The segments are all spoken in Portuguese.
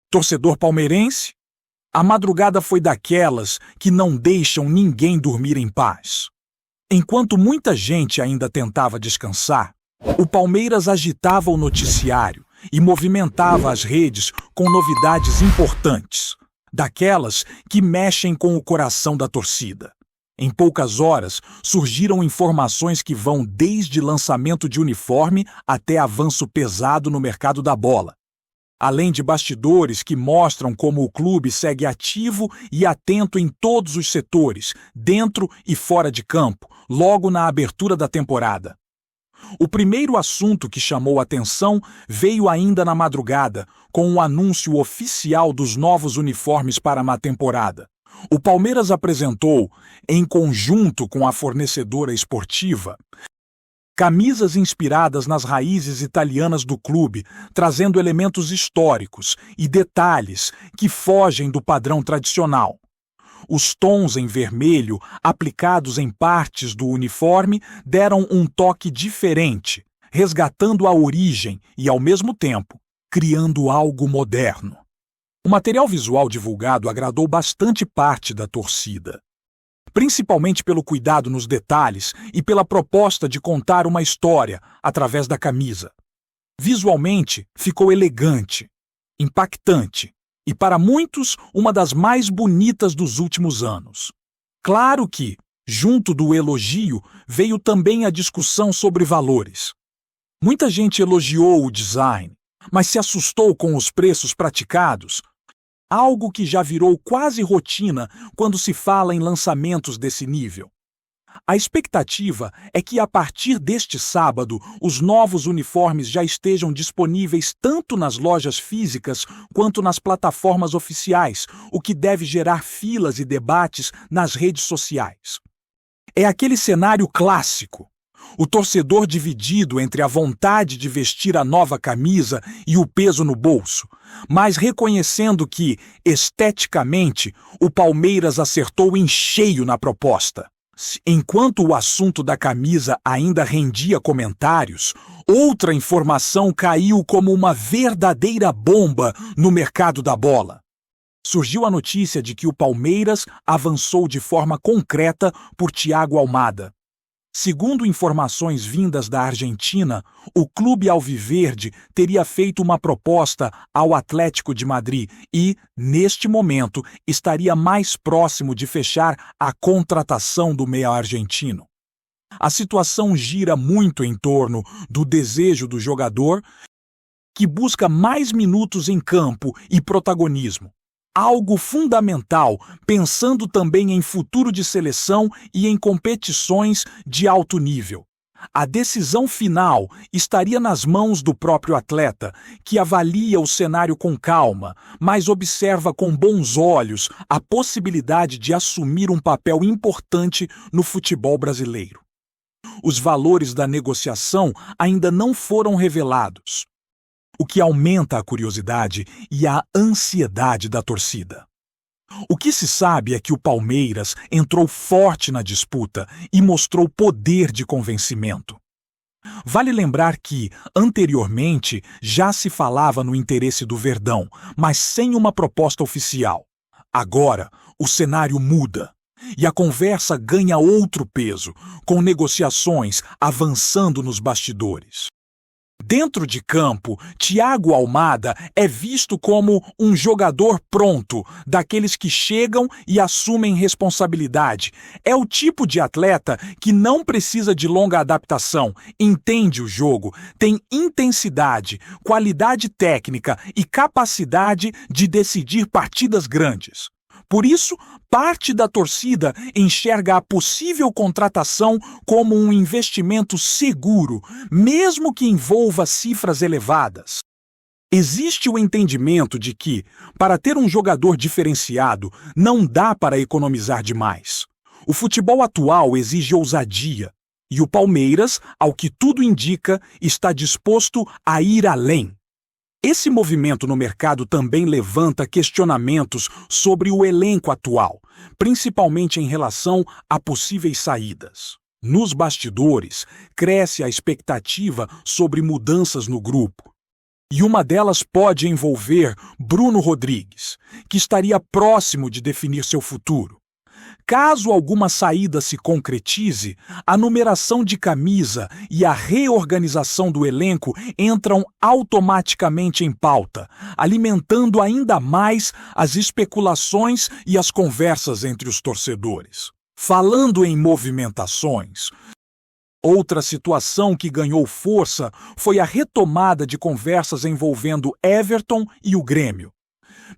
Torcedor palmeirense, a madrugada foi daquelas que não deixam ninguém dormir em paz. Enquanto muita gente ainda tentava descansar, o Palmeiras agitava o noticiário e movimentava as redes com novidades importantes, daquelas que mexem com o coração da torcida. Em poucas horas, surgiram informações que vão desde lançamento de uniforme até avanço pesado no mercado da bola. Além de bastidores que mostram como o clube segue ativo e atento em todos os setores, dentro e fora de campo, logo na abertura da temporada. O primeiro assunto que chamou atenção veio ainda na madrugada, com o anúncio oficial dos novos uniformes para a temporada. O Palmeiras apresentou, em conjunto com a fornecedora esportiva, camisas inspiradas nas raízes italianas do clube, trazendo elementos históricos e detalhes que fogem do padrão tradicional. Os tons em vermelho, aplicados em partes do uniforme, deram um toque diferente, resgatando a origem e, ao mesmo tempo, criando algo moderno. O material visual divulgado agradou bastante parte da torcida, principalmente pelo cuidado nos detalhes e pela proposta de contar uma história através da camisa. Visualmente, ficou elegante, impactante e, para muitos, uma das mais bonitas dos últimos anos. Claro que, junto do elogio, veio também a discussão sobre valores. Muita gente elogiou o design, mas se assustou com os preços praticados, algo que já virou quase rotina quando se fala em lançamentos desse nível. A expectativa é que, a partir deste sábado, os novos uniformes já estejam disponíveis tanto nas lojas físicas quanto nas plataformas oficiais, o que deve gerar filas e debates nas redes sociais. É aquele cenário clássico. O torcedor dividido entre a vontade de vestir a nova camisa e o peso no bolso, mas reconhecendo que, esteticamente, o Palmeiras acertou em cheio na proposta. Enquanto o assunto da camisa ainda rendia comentários, outra informação caiu como uma verdadeira bomba no mercado da bola. Surgiu a notícia de que o Palmeiras avançou de forma concreta por Thiago Almada. Segundo informações vindas da Argentina, o clube alviverde teria feito uma proposta ao Atlético de Madrid e, neste momento, estaria mais próximo de fechar a contratação do meia argentino. A situação gira muito em torno do desejo do jogador, que busca mais minutos em campo e protagonismo. Algo fundamental, pensando também em futuro de seleção e em competições de alto nível. A decisão final estaria nas mãos do próprio atleta, que avalia o cenário com calma, mas observa com bons olhos a possibilidade de assumir um papel importante no futebol brasileiro. Os valores da negociação ainda não foram revelados, o que aumenta a curiosidade e a ansiedade da torcida. O que se sabe é que o Palmeiras entrou forte na disputa e mostrou poder de convencimento. Vale lembrar que, anteriormente, já se falava no interesse do Verdão, mas sem uma proposta oficial. Agora, o cenário muda e a conversa ganha outro peso, com negociações avançando nos bastidores. Dentro de campo, Thiago Almada é visto como um jogador pronto, daqueles que chegam e assumem responsabilidade. É o tipo de atleta que não precisa de longa adaptação, entende o jogo, tem intensidade, qualidade técnica e capacidade de decidir partidas grandes. Por isso, parte da torcida enxerga a possível contratação como um investimento seguro, mesmo que envolva cifras elevadas. Existe o entendimento de que, para ter um jogador diferenciado, não dá para economizar demais. O futebol atual exige ousadia, e o Palmeiras, ao que tudo indica, está disposto a ir além. Esse movimento no mercado também levanta questionamentos sobre o elenco atual, principalmente em relação a possíveis saídas. Nos bastidores, cresce a expectativa sobre mudanças no grupo. E uma delas pode envolver Bruno Rodrigues, que estaria próximo de definir seu futuro. Caso alguma saída se concretize, a numeração de camisa e a reorganização do elenco entram automaticamente em pauta, alimentando ainda mais as especulações e as conversas entre os torcedores. Falando em movimentações, outra situação que ganhou força foi a retomada de conversas envolvendo Everton e o Grêmio.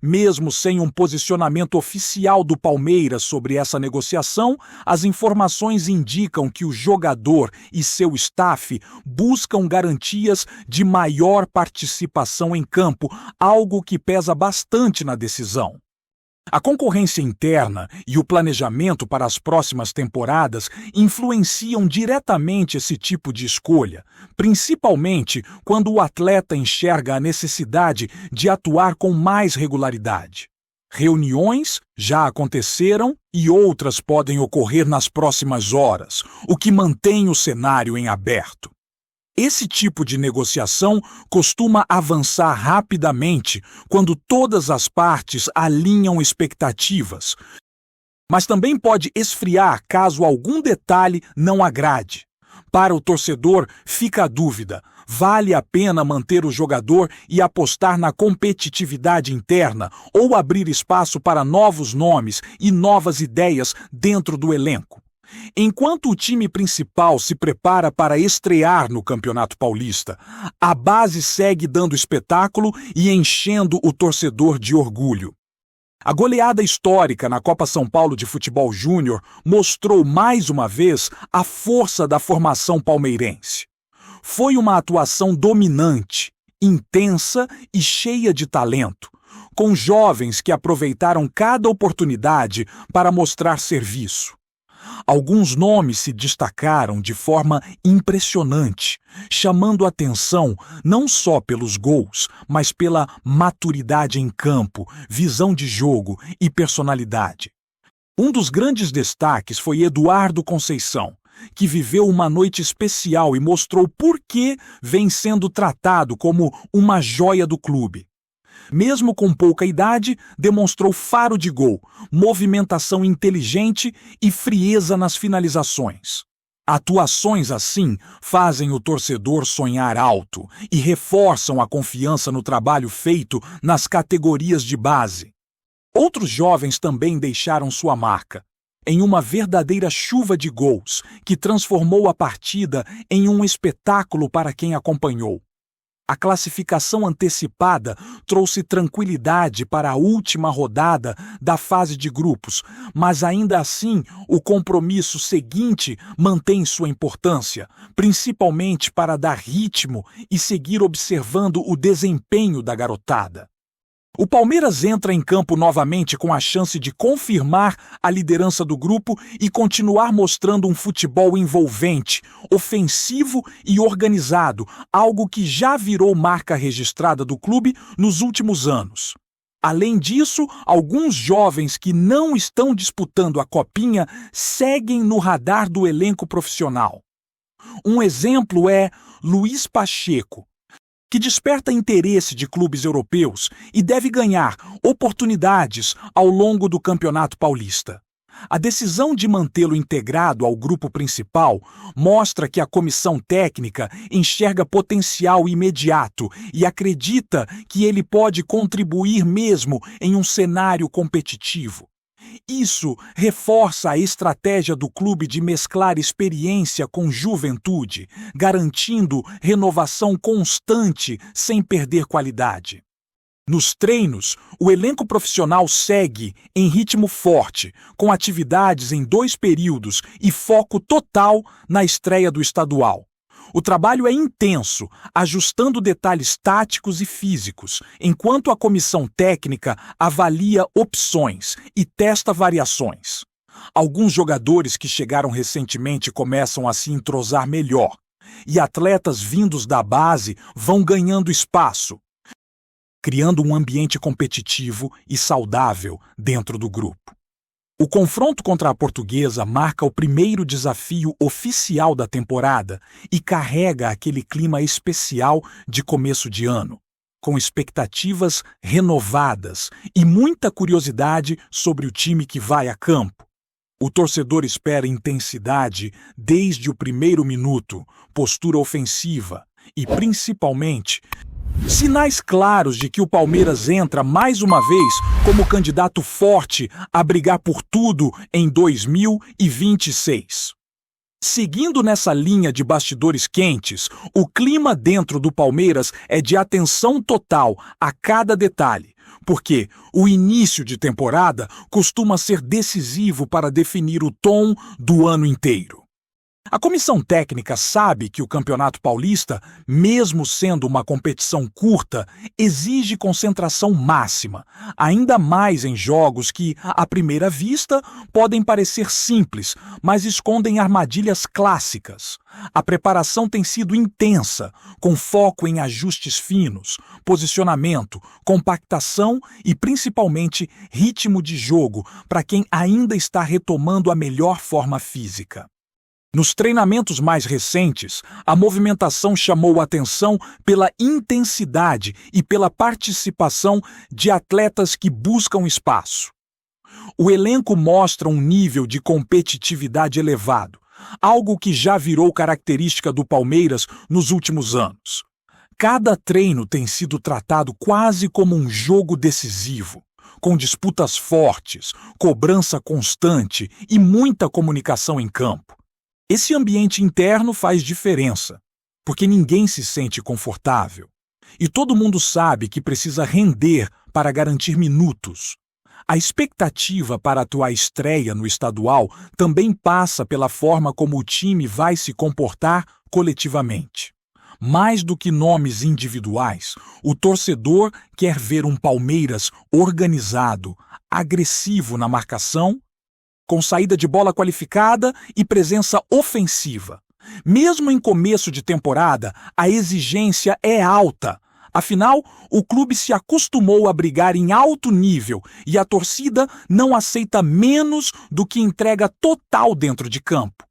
Mesmo sem um posicionamento oficial do Palmeiras sobre essa negociação, as informações indicam que o jogador e seu staff buscam garantias de maior participação em campo, algo que pesa bastante na decisão. A concorrência interna e o planejamento para as próximas temporadas influenciam diretamente esse tipo de escolha, principalmente quando o atleta enxerga a necessidade de atuar com mais regularidade. Reuniões já aconteceram e outras podem ocorrer nas próximas horas, o que mantém o cenário em aberto. Esse tipo de negociação costuma avançar rapidamente quando todas as partes alinham expectativas, mas também pode esfriar caso algum detalhe não agrade. Para o torcedor, fica a dúvida: vale a pena manter o jogador e apostar na competitividade interna ou abrir espaço para novos nomes e novas ideias dentro do elenco? Enquanto o time principal se prepara para estrear no Campeonato Paulista, a base segue dando espetáculo e enchendo o torcedor de orgulho. A goleada histórica na Copa São Paulo de Futebol Júnior mostrou mais uma vez a força da formação palmeirense. Foi uma atuação dominante, intensa e cheia de talento, com jovens que aproveitaram cada oportunidade para mostrar serviço. Alguns nomes se destacaram de forma impressionante, chamando atenção não só pelos gols, mas pela maturidade em campo, visão de jogo e personalidade. Um dos grandes destaques foi Eduardo Conceição, que viveu uma noite especial e mostrou por que vem sendo tratado como uma joia do clube. Mesmo com pouca idade, demonstrou faro de gol, movimentação inteligente e frieza nas finalizações. Atuações assim fazem o torcedor sonhar alto e reforçam a confiança no trabalho feito nas categorias de base. Outros jovens também deixaram sua marca, em uma verdadeira chuva de gols que transformou a partida em um espetáculo para quem acompanhou. A classificação antecipada trouxe tranquilidade para a última rodada da fase de grupos, mas ainda assim o compromisso seguinte mantém sua importância, principalmente para dar ritmo e seguir observando o desempenho da garotada. O Palmeiras entra em campo novamente com a chance de confirmar a liderança do grupo e continuar mostrando um futebol envolvente, ofensivo e organizado, algo que já virou marca registrada do clube nos últimos anos. Além disso, alguns jovens que não estão disputando a Copinha seguem no radar do elenco profissional. Um exemplo é Luiz Pacheco, que desperta interesse de clubes europeus e deve ganhar oportunidades ao longo do Campeonato Paulista. A decisão de mantê-lo integrado ao grupo principal mostra que a comissão técnica enxerga potencial imediato e acredita que ele pode contribuir mesmo em um cenário competitivo. Isso reforça a estratégia do clube de mesclar experiência com juventude, garantindo renovação constante sem perder qualidade. Nos treinos, o elenco profissional segue em ritmo forte, com atividades em 2 períodos e foco total na estreia do estadual. O trabalho é intenso, ajustando detalhes táticos e físicos, enquanto a comissão técnica avalia opções e testa variações. Alguns jogadores que chegaram recentemente começam a se entrosar melhor, e atletas vindos da base vão ganhando espaço, criando um ambiente competitivo e saudável dentro do grupo. O confronto contra a Portuguesa marca o primeiro desafio oficial da temporada e carrega aquele clima especial de começo de ano. com expectativas renovadas e muita curiosidade sobre o time que vai a campo. O torcedor espera intensidade desde o primeiro minuto, postura ofensiva e, principalmente, sinais claros de que o Palmeiras entra mais uma vez como candidato forte a brigar por tudo em 2026. Seguindo nessa linha de bastidores quentes, o clima dentro do Palmeiras é de atenção total a cada detalhe, porque o início de temporada costuma ser decisivo para definir o tom do ano inteiro. A comissão técnica sabe que o Campeonato Paulista, mesmo sendo uma competição curta, exige concentração máxima, ainda mais em jogos que, à primeira vista, podem parecer simples, mas escondem armadilhas clássicas. A preparação tem sido intensa, com foco em ajustes finos, posicionamento, compactação e, principalmente, ritmo de jogo para quem ainda está retomando a melhor forma física. Nos treinamentos mais recentes, a movimentação chamou a atenção pela intensidade e pela participação de atletas que buscam espaço. O elenco mostra um nível de competitividade elevado, algo que já virou característica do Palmeiras nos últimos anos. Cada treino tem sido tratado quase como um jogo decisivo, com disputas fortes, cobrança constante e muita comunicação em campo. Esse ambiente interno faz diferença, porque ninguém se sente confortável. E todo mundo sabe que precisa render para garantir minutos. A expectativa para a tua estreia no estadual também passa pela forma como o time vai se comportar coletivamente. Mais do que nomes individuais, o torcedor quer ver um Palmeiras organizado, agressivo na marcação, com saída de bola qualificada e presença ofensiva. Mesmo em começo de temporada, a exigência é alta. Afinal, o clube se acostumou a brigar em alto nível e a torcida não aceita menos do que entrega total dentro de campo.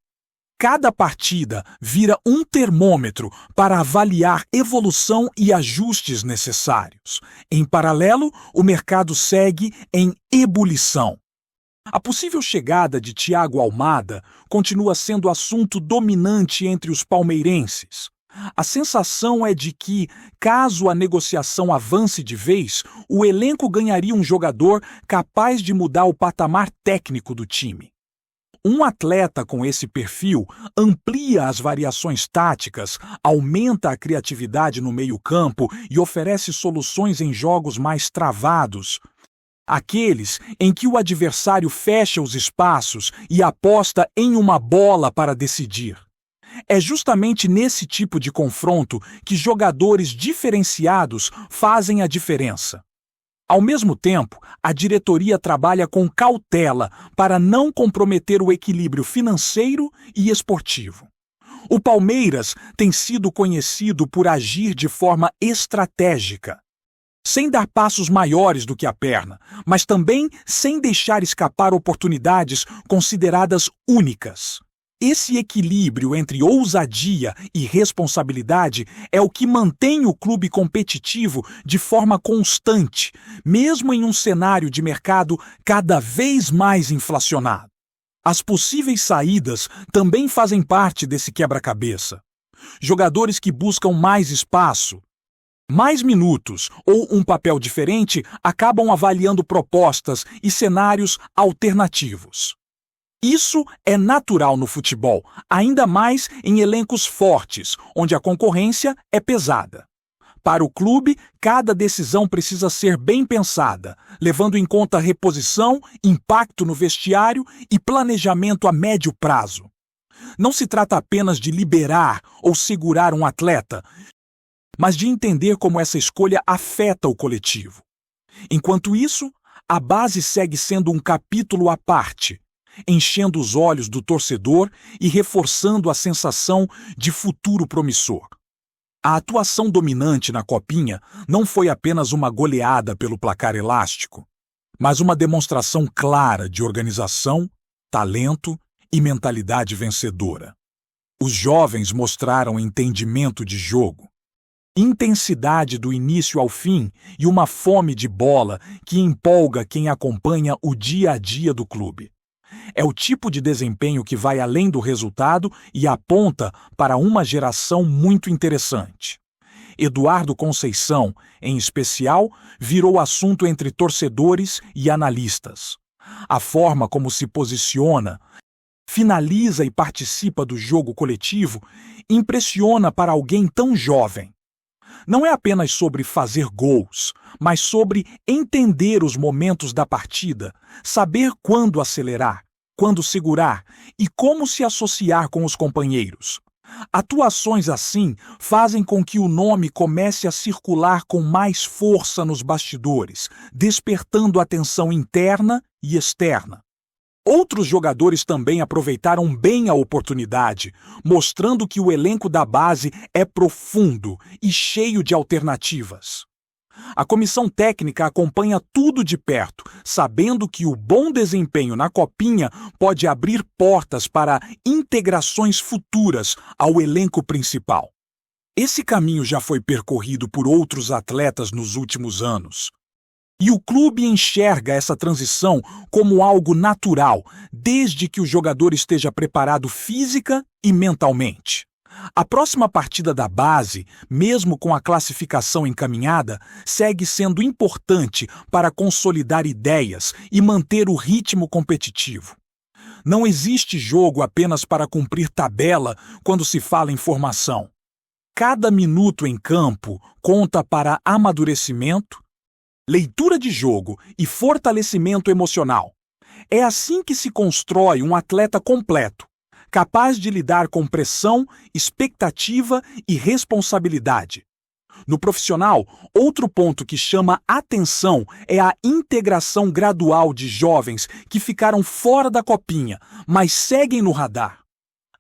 Cada partida vira um termômetro para avaliar evolução e ajustes necessários. Em paralelo, o mercado segue em ebulição. A possível chegada de Thiago Almada continua sendo assunto dominante entre os palmeirenses. A sensação é de que, caso a negociação avance de vez, o elenco ganharia um jogador capaz de mudar o patamar técnico do time. Um atleta com esse perfil amplia as variações táticas, aumenta a criatividade no meio-campo e oferece soluções em jogos mais travados, aqueles em que o adversário fecha os espaços e aposta em uma bola para decidir. É justamente nesse tipo de confronto que jogadores diferenciados fazem a diferença. Ao mesmo tempo, a diretoria trabalha com cautela para não comprometer o equilíbrio financeiro e esportivo. O Palmeiras tem sido conhecido por agir de forma estratégica, sem dar passos maiores do que a perna, mas também sem deixar escapar oportunidades consideradas únicas. Esse equilíbrio entre ousadia e responsabilidade é o que mantém o clube competitivo de forma constante, mesmo em um cenário de mercado cada vez mais inflacionado. As possíveis saídas também fazem parte desse quebra-cabeça. Jogadores que buscam mais espaço, mais minutos ou um papel diferente acabam avaliando propostas e cenários alternativos. Isso é natural no futebol, ainda mais em elencos fortes, onde a concorrência é pesada. Para o clube, cada decisão precisa ser bem pensada, levando em conta reposição, impacto no vestiário e planejamento a médio prazo. Não se trata apenas de liberar ou segurar um atleta, mas de entender como essa escolha afeta o coletivo. Enquanto isso, a base segue sendo um capítulo à parte, enchendo os olhos do torcedor e reforçando a sensação de futuro promissor. A atuação dominante na Copinha não foi apenas uma goleada pelo placar elástico, mas uma demonstração clara de organização, talento e mentalidade vencedora. Os jovens mostraram entendimento de jogo, intensidade do início ao fim e uma fome de bola que empolga quem acompanha o dia a dia do clube. É o tipo de desempenho que vai além do resultado e aponta para uma geração muito interessante. Eduardo Conceição, em especial, virou assunto entre torcedores e analistas. A forma como se posiciona, finaliza e participa do jogo coletivo impressiona para alguém tão jovem. Não é apenas sobre fazer gols, mas sobre entender os momentos da partida, saber quando acelerar, quando segurar e como se associar com os companheiros. Atuações assim fazem com que o nome comece a circular com mais força nos bastidores, despertando atenção interna e externa. Outros jogadores também aproveitaram bem a oportunidade, mostrando que o elenco da base é profundo e cheio de alternativas. A comissão técnica acompanha tudo de perto, sabendo que o bom desempenho na Copinha pode abrir portas para integrações futuras ao elenco principal. Esse caminho já foi percorrido por outros atletas nos últimos anos. E o clube enxerga essa transição como algo natural, desde que o jogador esteja preparado física e mentalmente. A próxima partida da base, mesmo com a classificação encaminhada, segue sendo importante para consolidar ideias e manter o ritmo competitivo. Não existe jogo apenas para cumprir tabela quando se fala em formação. Cada minuto em campo conta para amadurecimento, leitura de jogo e fortalecimento emocional. É assim que se constrói um atleta completo, capaz de lidar com pressão, expectativa e responsabilidade. No profissional, outro ponto que chama atenção é a integração gradual de jovens que ficaram fora da Copinha, mas seguem no radar.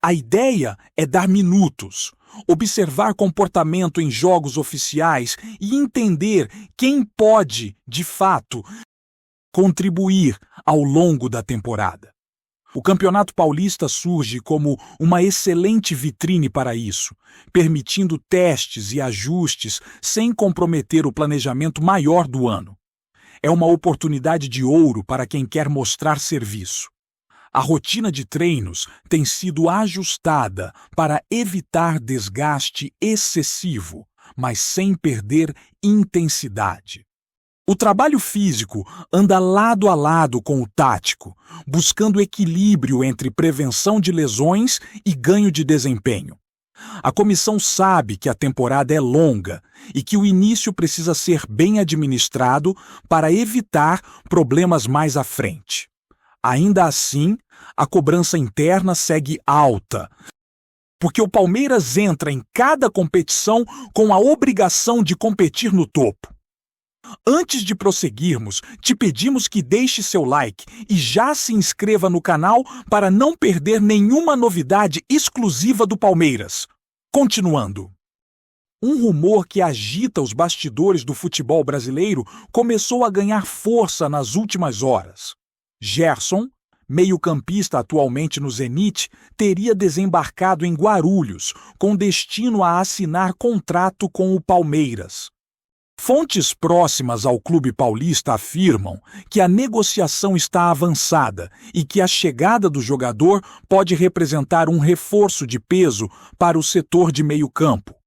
A ideia é dar minutos, observar comportamento em jogos oficiais e entender quem pode, de fato, contribuir ao longo da temporada. O Campeonato Paulista surge como uma excelente vitrine para isso, permitindo testes e ajustes sem comprometer o planejamento maior do ano. É uma oportunidade de ouro para quem quer mostrar serviço. A rotina de treinos tem sido ajustada para evitar desgaste excessivo, mas sem perder intensidade. O trabalho físico anda lado a lado com o tático, buscando equilíbrio entre prevenção de lesões e ganho de desempenho. A comissão sabe que a temporada é longa e que o início precisa ser bem administrado para evitar problemas mais à frente. Ainda assim, a cobrança interna segue alta, porque o Palmeiras entra em cada competição com a obrigação de competir no topo. Antes de prosseguirmos, te pedimos que deixe seu like e já se inscreva no canal para não perder nenhuma novidade exclusiva do Palmeiras. Continuando. Um rumor que agita os bastidores do futebol brasileiro começou a ganhar força nas últimas horas. Gerson, meio-campista atualmente no Zenit, teria desembarcado em Guarulhos, com destino a assinar contrato com o Palmeiras. Fontes próximas ao clube paulista afirmam que a negociação está avançada e que a chegada do jogador pode representar um reforço de peso para o setor de meio-campo.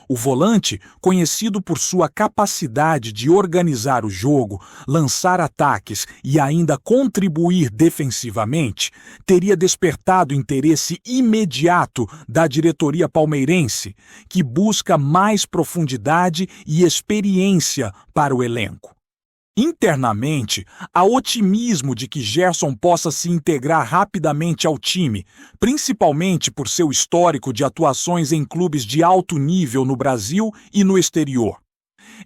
O volante, conhecido por sua capacidade de organizar o jogo, lançar ataques e ainda contribuir defensivamente, teria despertado interesse imediato da diretoria palmeirense, que busca mais profundidade e experiência para o elenco. Internamente, há otimismo de que Gerson possa se integrar rapidamente ao time, principalmente por seu histórico de atuações em clubes de alto nível no Brasil e no exterior.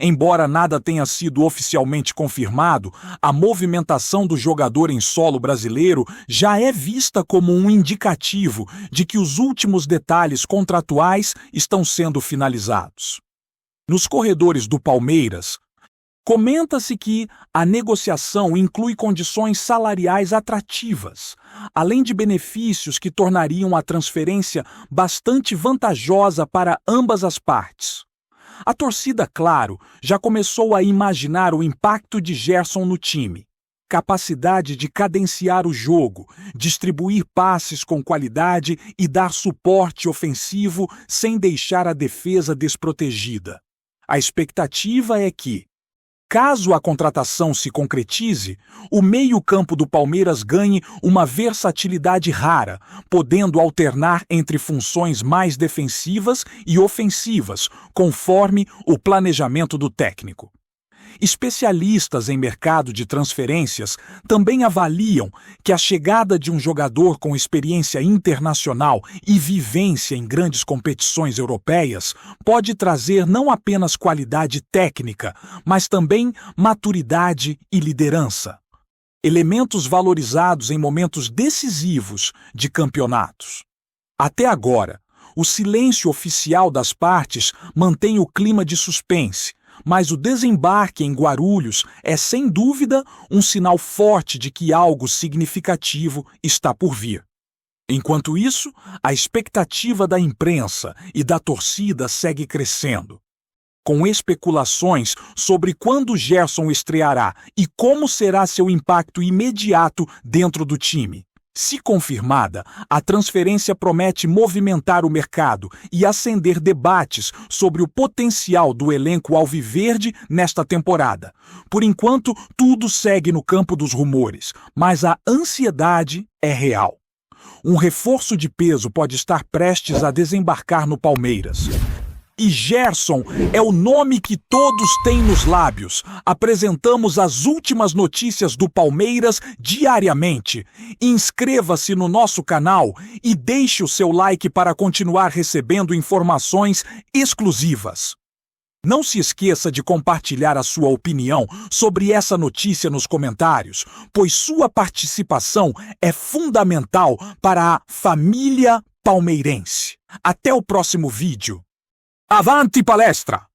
Embora nada tenha sido oficialmente confirmado, a movimentação do jogador em solo brasileiro já é vista como um indicativo de que os últimos detalhes contratuais estão sendo finalizados. Nos corredores do Palmeiras, comenta-se que a negociação inclui condições salariais atrativas, além de benefícios que tornariam a transferência bastante vantajosa para ambas as partes. A torcida, claro, já começou a imaginar o impacto de Gerson no time. Capacidade de cadenciar o jogo, distribuir passes com qualidade e dar suporte ofensivo sem deixar a defesa desprotegida. A expectativa é que, caso a contratação se concretize, o meio-campo do Palmeiras ganhe uma versatilidade rara, podendo alternar entre funções mais defensivas e ofensivas, conforme o planejamento do técnico. Especialistas em mercado de transferências também avaliam que a chegada de um jogador com experiência internacional e vivência em grandes competições europeias pode trazer não apenas qualidade técnica, mas também maturidade e liderança. Elementos valorizados em momentos decisivos de campeonatos. Até agora, o silêncio oficial das partes mantém o clima de suspense, mas o desembarque em Guarulhos é, sem dúvida, um sinal forte de que algo significativo está por vir. Enquanto isso, a expectativa da imprensa e da torcida segue crescendo, com especulações sobre quando Gerson estreará e como será seu impacto imediato dentro do time. Se confirmada, a transferência promete movimentar o mercado e acender debates sobre o potencial do elenco alviverde nesta temporada. Por enquanto, tudo segue no campo dos rumores, mas a ansiedade é real. Um reforço de peso pode estar prestes a desembarcar no Palmeiras. E Gerson é o nome que todos têm nos lábios. Apresentamos as últimas notícias do Palmeiras diariamente. Inscreva-se no nosso canal e deixe o seu like para continuar recebendo informações exclusivas. Não se esqueça de compartilhar a sua opinião sobre essa notícia nos comentários, pois sua participação é fundamental para a família palmeirense. Até o próximo vídeo. Avanti palestra!